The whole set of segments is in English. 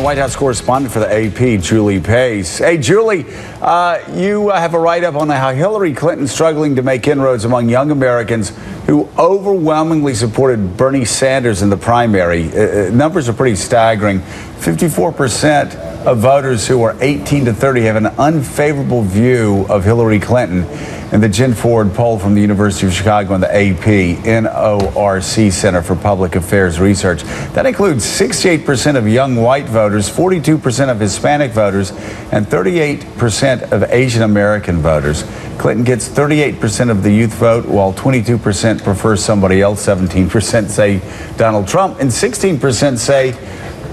White House correspondent for the AP, Julie Pace. Hey, Julie, you have a write-up on how Hillary Clinton's struggling to make inroads among young Americans who overwhelmingly supported Bernie Sanders in the primary. Numbers are pretty staggering. 54% of voters who are 18 to 30 have an unfavorable view of Hillary Clinton. In the Jen Ford poll from the University of Chicago and the AP NORC Center for Public Affairs Research, that includes 68% of young white voters, 42% of Hispanic voters, and 38% of Asian American voters. Clinton gets 38% of the youth vote, while 22% prefer somebody else, 17% say Donald Trump, and 16% say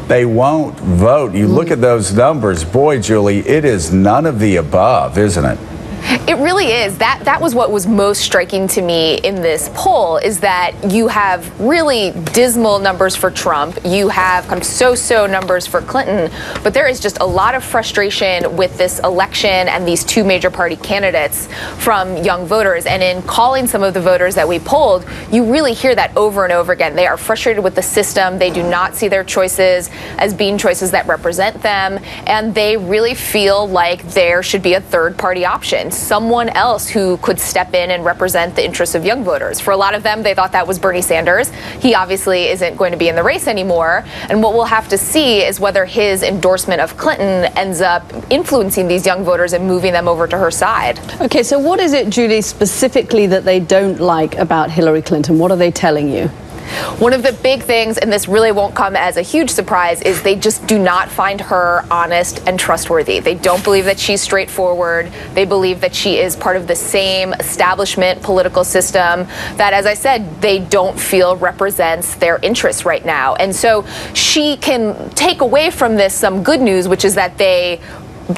they won't vote. You look at those numbers, boy, Julie, it is none of the above, isn't it? It really is. That was what was most striking to me in this poll, is that you have really dismal numbers for Trump. You have kind of so-so numbers for Clinton, but there is just a lot of frustration with this election and these two major party candidates from young voters. And in calling some of the voters that we polled, you really hear that over and over again. They are frustrated with the system. They do not see their choices as being choices that represent them. And they really feel like there should be a third party option, someone else who could step in and represent the interests of young voters. For a lot of them, they thought that was Bernie Sanders. He obviously isn't going to be in the race anymore. And what we'll have to see is whether his endorsement of Clinton ends up influencing these young voters and moving them over to her side. Okay, so what is it, Julie, specifically that they don't like about Hillary Clinton? What are they telling you? One of the big things, and this really won't come as a huge surprise, is they just do not find her honest and trustworthy. They don't believe that she's straightforward. They believe that she is part of the same establishment political system that, as I said, they don't feel represents their interests right now. And so she can take away from this some good news, which is that they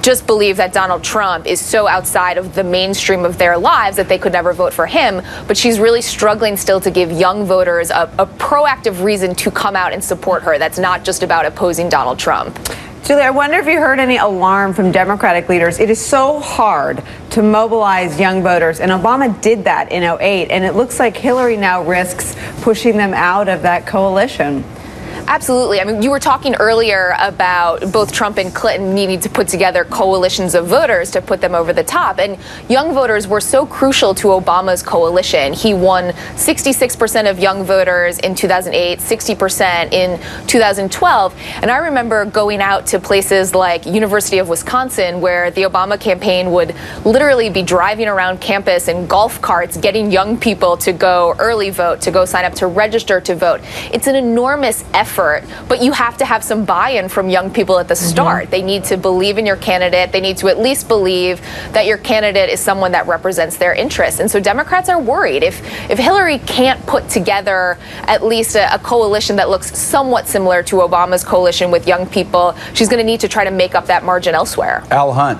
just believe that Donald Trump is so outside of the mainstream of their lives that they could never vote for him. But she's really struggling still to give young voters a proactive reason to come out and support her. That's not just about opposing Donald Trump. Julie, I wonder if you heard any alarm from Democratic leaders. It is so hard to mobilize young voters, and Obama did that in 2008, and it looks like Hillary now risks pushing them out of that coalition. Absolutely. I mean, you were talking earlier about both Trump and Clinton needing to put together coalitions of voters to put them over the top. And young voters were so crucial to Obama's coalition. He won 66% of young voters in 2008, 60% in 2012. And I remember going out to places like University of Wisconsin, where the Obama campaign would literally be driving around campus in golf carts, getting young people to go early vote, to go sign up to register to vote. It's an enormous effort. But you have to have some buy-in from young people at the start. They need to believe in your candidate. They need to at least believe that your candidate is someone that represents their interests. And so Democrats are worried. If Hillary can't put together at least a coalition that looks somewhat similar to Obama's coalition with young people, she's going to need to try to make up that margin elsewhere. Al Hunt.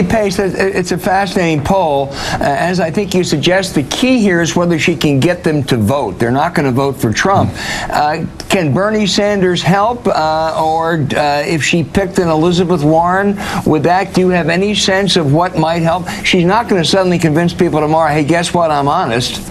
Pace, it's a fascinating poll. As I think you suggest, the key here is whether she can get them to vote. They're not going to vote for Trump. Can Bernie Sanders help? Or if she picked an Elizabeth Warren, do you have any sense of what might help? She's not going to suddenly convince people tomorrow, hey, guess what, I'm honest.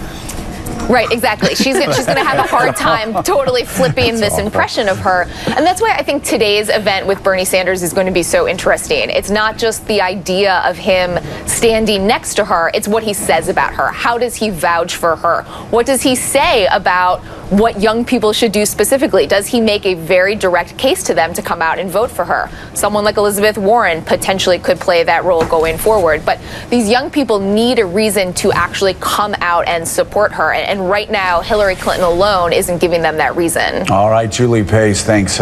Right, exactly. She's going to have a hard time totally flipping this impression of her. And that's why I think today's event with Bernie Sanders is going to be so interesting. It's not just the idea of him standing next to her. It's what he says about her. How does he vouch for her? What does he say about what young people should do specifically? Does he make a very direct case to them to come out and vote for her? Someone like Elizabeth Warren potentially could play that role going forward. But these young people need a reason to actually come out and support her. And right now, Hillary Clinton alone isn't giving them that reason. All right, Julie Pace, thanks so much.